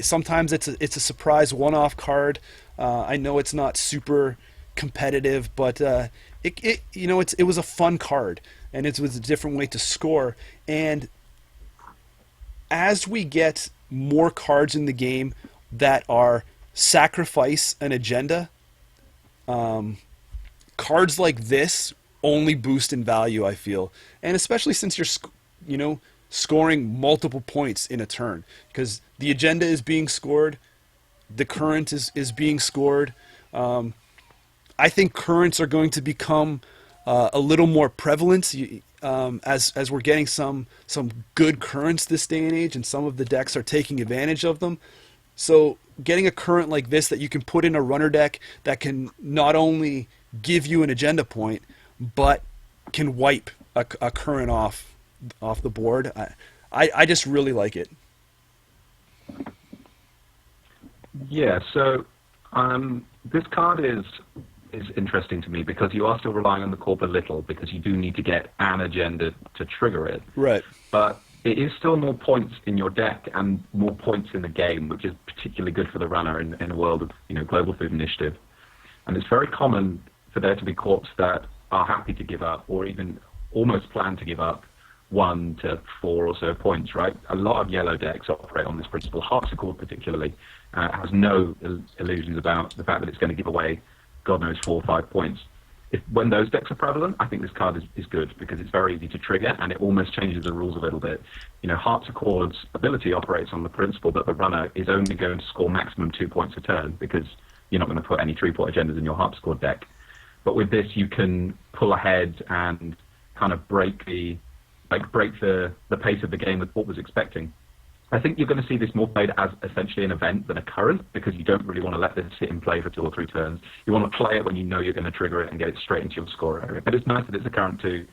Sometimes it's a surprise one-off card. I know it's not super competitive, but it was a fun card, and it was a different way to score. And as we get more cards in the game that are sacrifice an agenda, cards like this only boost in value, I feel, and especially since you're scoring multiple points in a turn, because the agenda is being scored, the current is being scored. I think currents are going to become a little more prevalent as we're getting some good currents this day and age, and some of the decks are taking advantage of them. So getting a current like this that you can put in a runner deck that can not only give you an agenda point, but can wipe a current off the board. I just really like it. Yeah, so this card is interesting to me because you are still relying on the corp a little, because you do need to get an agenda to trigger it. Right. But it is still more points in your deck and more points in the game, which is particularly good for the runner in a world of global food initiative. And it's very common for there to be corps that are happy to give up, or even almost plan to give up 1 to 4 or so points, right? A lot of yellow decks operate on this principle. Harpsichord particularly has no illusions about the fact that it's going to give away God knows 4 or 5 points. when those decks are prevalent, I think this card is good because it's very easy to trigger and it almost changes the rules a little bit. Harpsichord's ability operates on the principle that the runner is only going to score maximum 2 points a turn because you're not going to put any 3-point agendas in your Harpsichord deck. But with this, you can pull ahead and kind of break the pace of the game with what was expecting. I think you're going to see this more played as essentially an event than a current because you don't really want to let this sit in play for 2 or 3 turns. You want to play it when you know you're going to trigger it and get it straight into your score area. But it's nice that it's a current to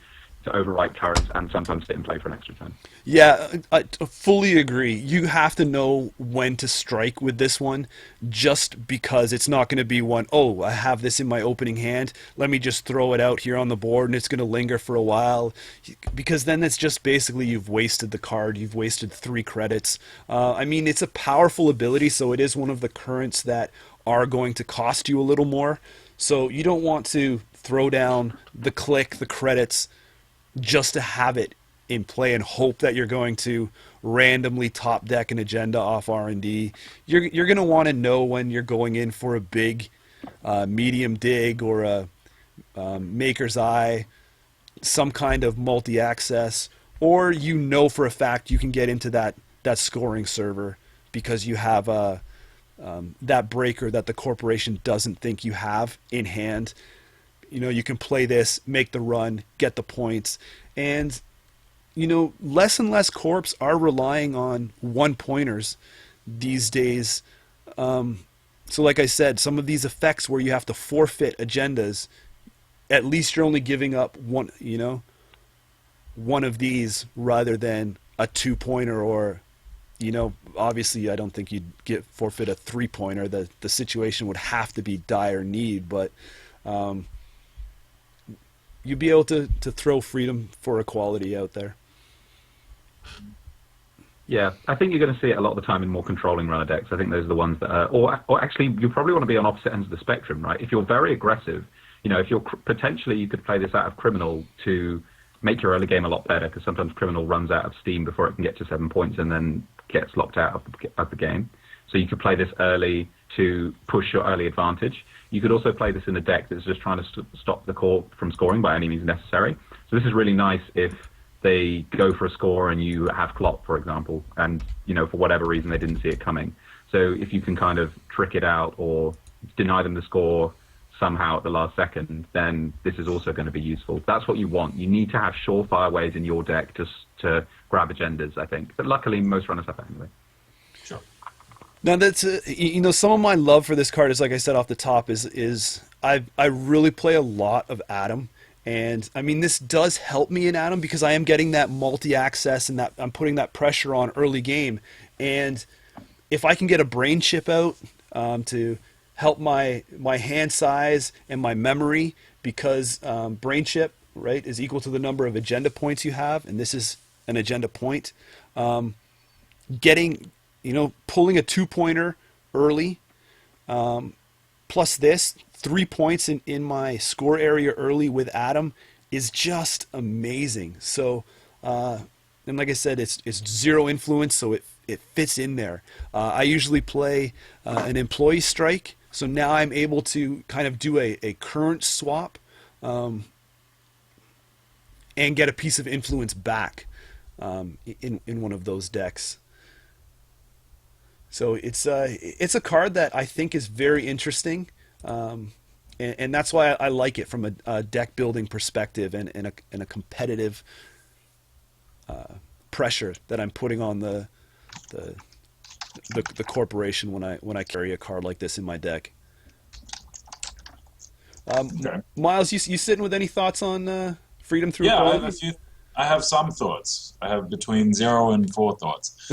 overwrite currents and sometimes sit in play for an extra turn. Yeah, I fully agree. You have to know when to strike with this one just because it's not going to be one, oh, I have this in my opening hand, let me just throw it out here on the board and it's going to linger for a while. Because then it's just basically you've wasted the card, you've wasted 3 credits. It's a powerful ability, so it is one of the currents that are going to cost you a little more. So you don't want to throw down the click, the credits, just to have it in play and hope that you're going to randomly top deck an agenda off R&D. You're going to want to know when you're going in for a big medium dig or a Maker's Eye, some kind of multi-access, or for a fact you can get into that scoring server because you have that breaker that the corporation doesn't think you have in hand. You can play this, make the run, get the points. And, less and less corps are relying on 1-pointers these days. So like I said, some of these effects where you have to forfeit agendas, at least you're only giving up one of these rather than a 2-pointer or, obviously I don't think you'd forfeit a 3-pointer. The situation would have to be dire need, but you'd be able to throw freedom for equality out there. Yeah, I think you're going to see it a lot of the time in more controlling runner decks. I think those are the ones that are, or actually you probably want to be on opposite ends of the spectrum, right? If you're very aggressive, if you're potentially you could play this out of Criminal to make your early game a lot better because sometimes Criminal runs out of steam before it can get to 7 points and then gets locked out of the game. So you could play this early to push your early advantage. You could also play this in a deck that's just trying to stop the core from scoring by any means necessary. So this is really nice if they go for a score and you have Clop, for example, and, for whatever reason they didn't see it coming. So if you can kind of trick it out or deny them the score somehow at the last second, then this is also going to be useful. That's what you want. You need to have surefire ways in your deck to grab agendas, I think. But luckily, most runners have that anyway. Sure. Now that's some of my love for this card is, like I said off the top, is I really play a lot of Atom, and this does help me in Atom because I am getting that multi-access and that I'm putting that pressure on early game, and if I can get a brain chip out to help my hand size and my memory, because brain chip, right, is equal to the number of agenda points you have, and this is an agenda point. Pulling a 2-pointer early, plus this 3 points in my score area early with Atom is just amazing. So, and like I said, it's 0 influence, so it fits in there. I usually play an employee strike, so now I'm able to kind of do a current swap and get a piece of influence back in one of those decks. So it's a card that I think is very interesting, and that's why I like it from a deck building perspective and a competitive pressure that I'm putting on the corporation when I carry a card like this in my deck. Okay. Miles, you sitting with any thoughts on freedom through equality? I have some thoughts. I have between 0 and 4 thoughts.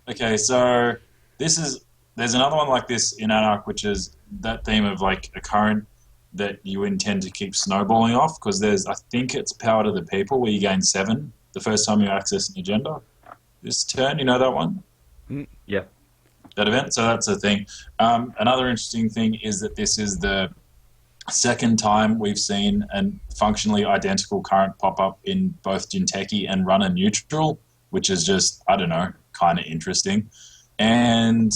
Okay, so there's another one like this in Anarch, which is that theme of like a current that you intend to keep snowballing off, because I think it's Power to the People, where you gain 7 the first time you access an agenda. This turn, you know that one? Yeah. That event? So that's a thing. Another interesting thing is that this is the second time we've seen a functionally identical current pop up in both Jinteki and Runner Neutral, which is just, I don't know, kind of interesting. And,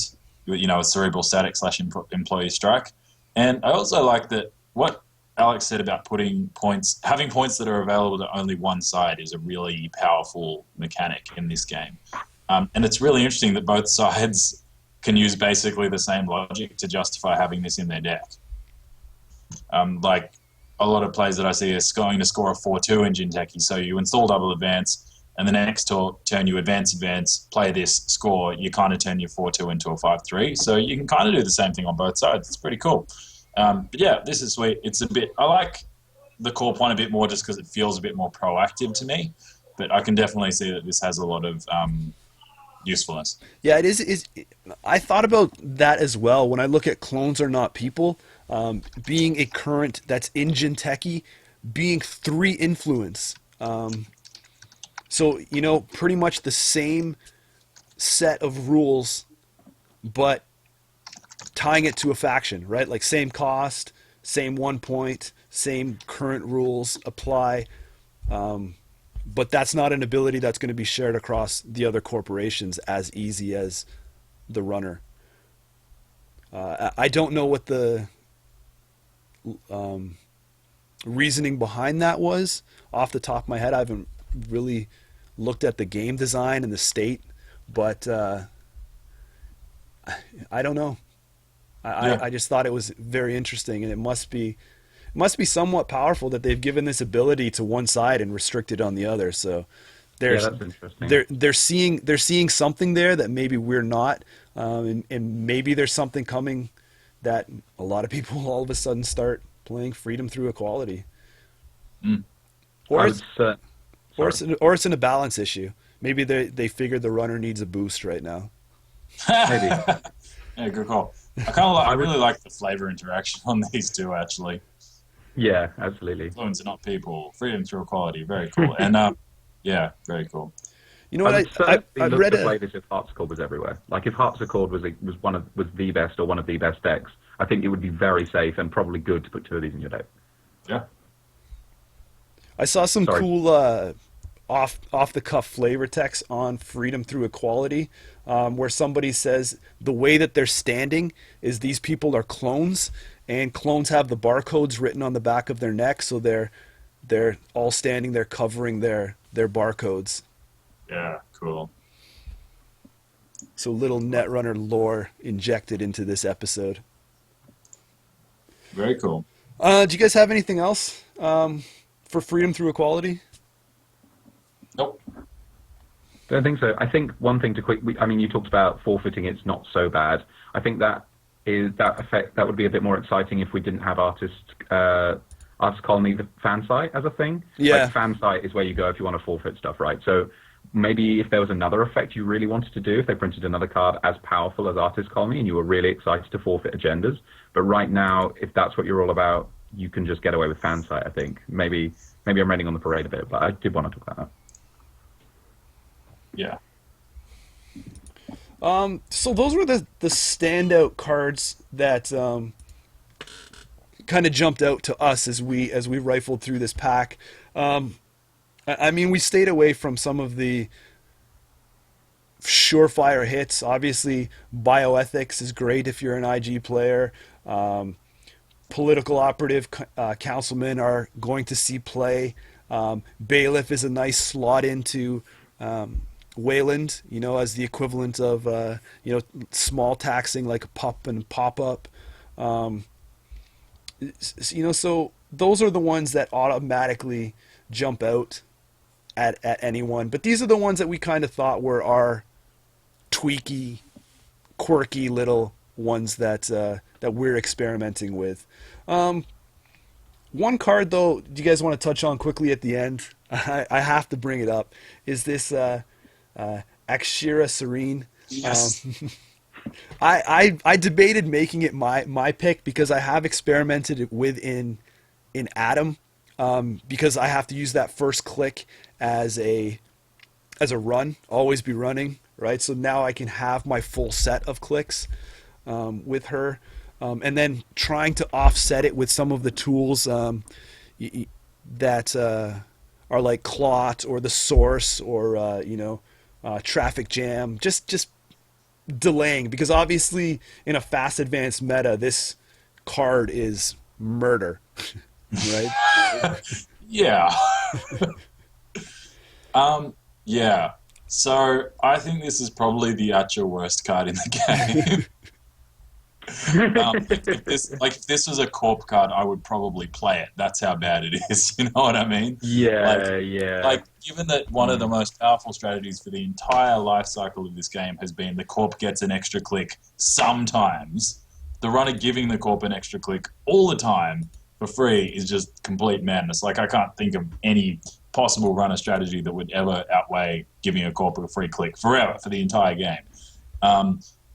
a Cerebral Static / Employee Strike. And I also like that what Alex said about having points that are available to only one side is a really powerful mechanic in this game. And it's really interesting that both sides can use basically the same logic to justify having this in their deck. Like a lot of plays that I see is going to score a 4-2 in Jinteki, so you install double advance, and the next turn you advance, play this, score, you kind of turn your 4-2 into a 5-3. So you can kind of do the same thing on both sides. It's pretty cool. But yeah, this is sweet. I like the core point a bit more just because it feels a bit more proactive to me, but I can definitely see that this has a lot of usefulness. Yeah, it is. I thought about that as well when I look at clones are not people. Being a current that's in Jinteki, being 3 influence. So, pretty much the same set of rules, but tying it to a faction, right? Like same cost, same 1 point, same current rules apply. But that's not an ability that's going to be shared across the other corporations as easy as the runner. I don't know what the reasoning behind that was off the top of my head. I haven't really looked at the game design and the state, but I don't know. I just thought it was very interesting, and it must be somewhat powerful that they've given this ability to one side and restricted on the other. So That's interesting. they're seeing something there that maybe we're not, and maybe there's something coming that a lot of people will all of a sudden start playing Freedom Through Equality. Or it's in a balance issue. Maybe they figured the runner needs a boost right now. Maybe. Yeah, good call. I really like the flavor interaction on these two, actually. Yeah, absolutely. Clones are not people. Freedom through equality. Very cool. And yeah, very cool. You know what? I've read to play this if Harpsichord was everywhere. Like if Harpsichord was the best or one of the best decks, I think it would be very safe and probably good to put 2 of these in your deck. Yeah. I saw some cool off the cuff flavor text on Freedom Through Equality, where somebody says the way that they're standing is these people are clones, and clones have the barcodes written on the back of their neck, so they're all standing there covering their barcodes. Yeah, cool. So little Netrunner lore injected into this episode. Very cool. Do you guys have anything else for Freedom Through Equality? Nope. Don't think so. I think one thing you talked about forfeiting it's not so bad. I think that would be a bit more exciting if we didn't have Artist Colony, the fan site, as a thing. Yeah. Like, fan site is where you go if you want to forfeit stuff, right? So maybe if there was another effect you really wanted to do, if they printed another card as powerful as Artist Colony and you were really excited to forfeit agendas. But right now, if that's what you're all about, you can just get away with fan site, I think. Maybe I'm raining on the parade a bit, but I did want to talk about that. Yeah. So those were the standout cards that kind of jumped out to us as we rifled through this pack. I mean, we stayed away from some of the surefire hits. Obviously, bioethics is great if you're an IG player. Political operative councilmen are going to see play. Bailiff is a nice slot into Wayland, as the equivalent of small taxing like a pup and pop up. So those are the ones that automatically jump out at anyone. But these are the ones that we kind of thought were our tweaky, quirky little ones that we're experimenting with. One card though, do you guys want to touch on quickly at the end? I have to bring it up. Is this Akshira Serene? Yes. I debated making it my pick because I have experimented it with in Atom, because I have to use that first click as a run, always be running, right? So now I can have my full set of clicks with her, and then trying to offset it with some of the tools that are like Clot or the Source or Traffic Jam, just delaying, because obviously in a fast advanced meta this card is murder. right? Yeah. Yeah. So I think this is probably the actual worst card in the game. If this was a corp card, I would probably play it. That's how bad it is. You know what I mean? Like, Yeah, yeah. given that one of the most powerful strategies for the entire life cycle of this game has been the corp gets an extra click sometimes, the runner giving the corp an extra click all the time for free is just complete madness. Like, I can't think of any possible runner strategy that would ever outweigh giving a corp a free click forever for the entire game.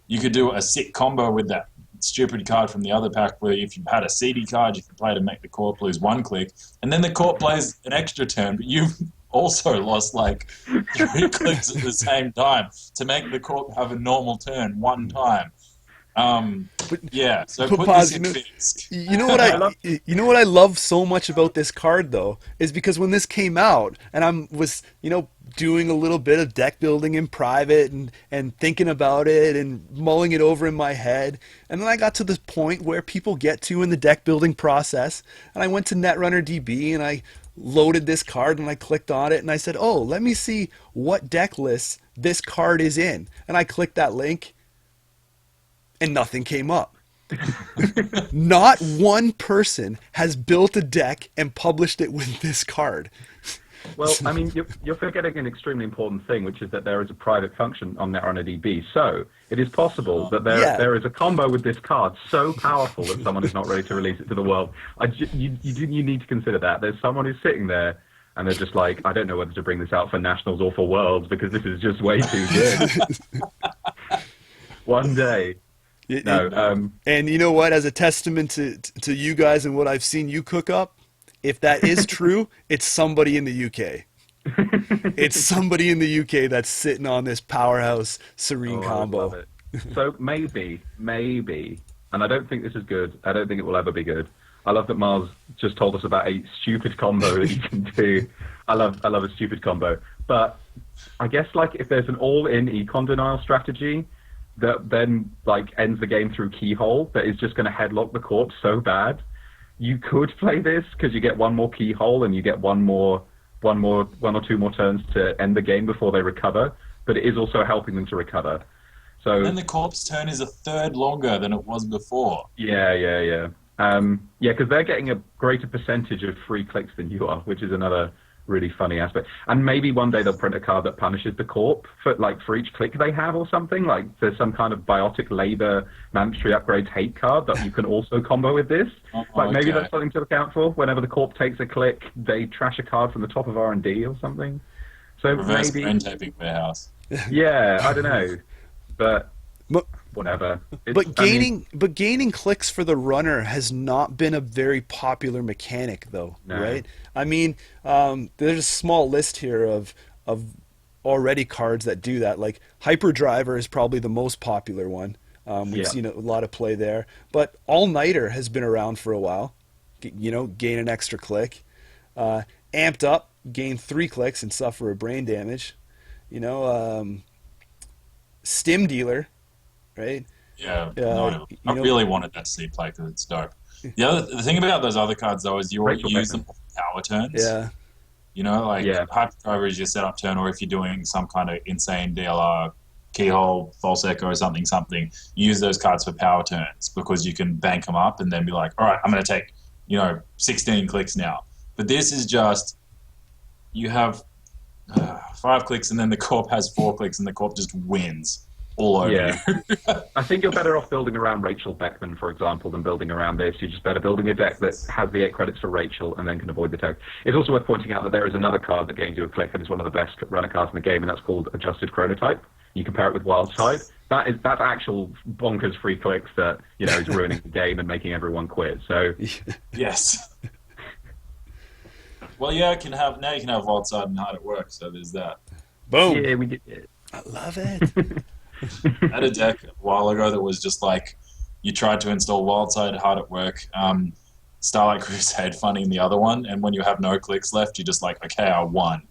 You could do a sick combo with that stupid card from the other pack where if you had a CD card, you could play to make the corp lose one click, and then the corp plays an extra turn, but you've also lost like 3 clicks at the same time to make the corp have a normal turn one time. Yeah, so put pause, this in Fisk. you know what you know what I love so much about this card though is because when this came out and was doing a little bit of deck building in private and thinking about it and mulling it over in my head, and then I got to this point where people get to in the deck building process, and I went to Netrunner DB and I loaded this card and I clicked on it and I said, oh, let me see what deck lists this card is in, and I clicked that link and nothing came up. Not one person has built a deck and published it with this card. Well, I mean, you're forgetting an extremely important thing, which is that there is a private function on Netrunner DB. So it is possible that there is a combo with this card so powerful that someone is not ready to release it to the world. You need to consider that. There's someone who's sitting there and they're just like, I don't know whether to bring this out for Nationals or for Worlds because this is just way too good. One day. No, and you know what? As a testament to you guys and what I've seen you cook up, if that is true, it's somebody in the UK. It's somebody in the UK that's sitting on this powerhouse Serene combo. I love it. So maybe, and I don't think this is good. I don't think it will ever be good. I love that Mars just told us about a stupid combo that you can do. I love a stupid combo. But I guess like if there's an all-in econ denial strategy that then like ends the game through keyhole that is just going to headlock the corpse so bad, you could play this because you get one more keyhole and you get one or two more turns to end the game before they recover, but it is also helping them to recover. So then the corpse turn is a third longer than it was before. Yeah, because they're getting a greater percentage of free clicks than you are, which is another really funny aspect. And maybe one day they'll print a card that punishes the corp for each click they have or something. Like there's some kind of biotic labor mandatory upgrades hate card that you can also combo with this. Maybe that's something to look out for. Whenever the corp takes a click, they trash a card from the top of R&D or something. So reverse maybe friend taping warehouse. Yeah, I don't know, but whatever. But gaining clicks for the runner has not been a very popular mechanic, though, right? I mean, there's a small list here of already cards that do that. Like Hyperdriver is probably the most popular one. We've seen a lot of play there. But All Nighter has been around for a while. Gain an extra click. Amped Up, gain 3 clicks and suffer a brain damage. Stim Dealer. Right? Yeah, I really wanted that to see play because it's dope. The thing about those other cards though is you use them for power turns. Yeah. Hyperdriver is your setup turn, or if you're doing some kind of insane DLR, Keyhole, False Echo, something, use those cards for power turns because you can bank them up and then be like, all right, I'm going to take 16 clicks now. But this is just you have 5 clicks and then the corp has 4 clicks and the corp just wins. All over you. I think you're better off building around Rachel Beckman, for example, than building around this. You're just better building a deck that has the 8 credits for Rachel and then can avoid the tech. It's also worth pointing out that there is another card that gains you a click and is one of the best runner cards in the game, and that's called Adjusted Chronotype. You compare it with Wildside. That's actual bonkers free clicks that is ruining the game and making everyone quit. So yes. Well, you can have Wildside and Hard at Work. So there's that. Boom. Yeah, we did it. I love it. I had a deck a while ago that was just like you tried to install Wildside, Hard at Work, Starlight Crusade, Funny in the other one, and when you have no clicks left, you're just like, okay, I won.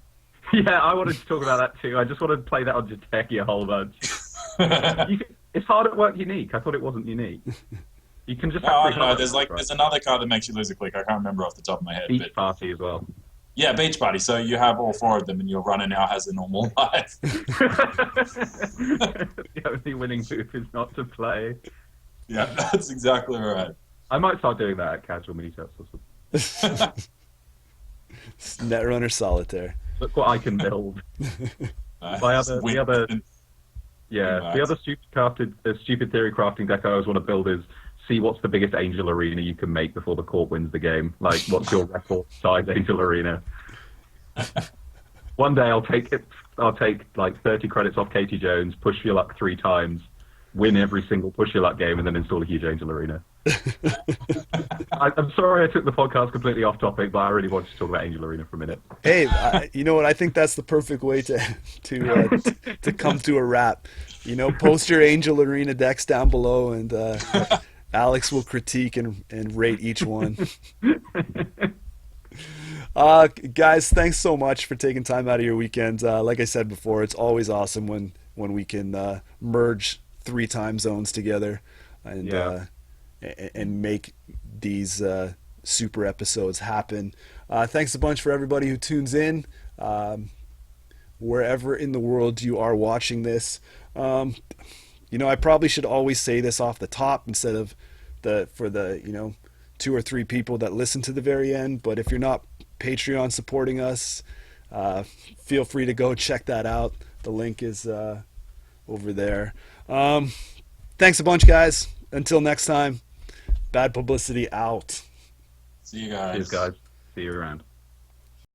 Yeah, I wanted to talk about that too. I just wanted to play that on Jateki a whole bunch. It's Hard at Work unique. I thought it wasn't unique. You can just No, have I three don't know. cars, right? There's another card that makes you lose a click. I can't remember off the top of my head. Beach But party as well. yeah, beach party. So you have all four of them, and your runner now has a normal life. The only winning move is not to play. Yeah, that's exactly right. I might start doing that at casual mini sets or something. Netrunner Solitaire. Look what I can build. The other stupid theory crafting deck I always want to build is see what's the biggest Angel Arena you can make before the court wins the game. Like, what's your record size Angel Arena? One day I'll take like 30 credits off Katie Jones, push your luck 3 times, win every single push your luck game, and then install a huge Angel Arena. I'm sorry I took the podcast completely off topic, but I really wanted to talk about Angel Arena for a minute. Hey, you know what? I think that's the perfect way to come to a wrap. You know, post your Angel Arena decks down below, and Alex will critique and rate each one. Guys, thanks so much for taking time out of your weekend. Like I said before, it's always awesome when we can merge 3 time zones together and make these super episodes happen. Thanks a bunch for everybody who tunes in, wherever in the world you are watching this. You know, I probably should always say this off the top instead of for the 2 or 3 people that listen to the very end. But if you're not Patreon supporting us, feel free to go check that out. The link is over there. Thanks a bunch, guys. Until next time, Bad Publicity out. See you guys. Cheers, guys. See you around.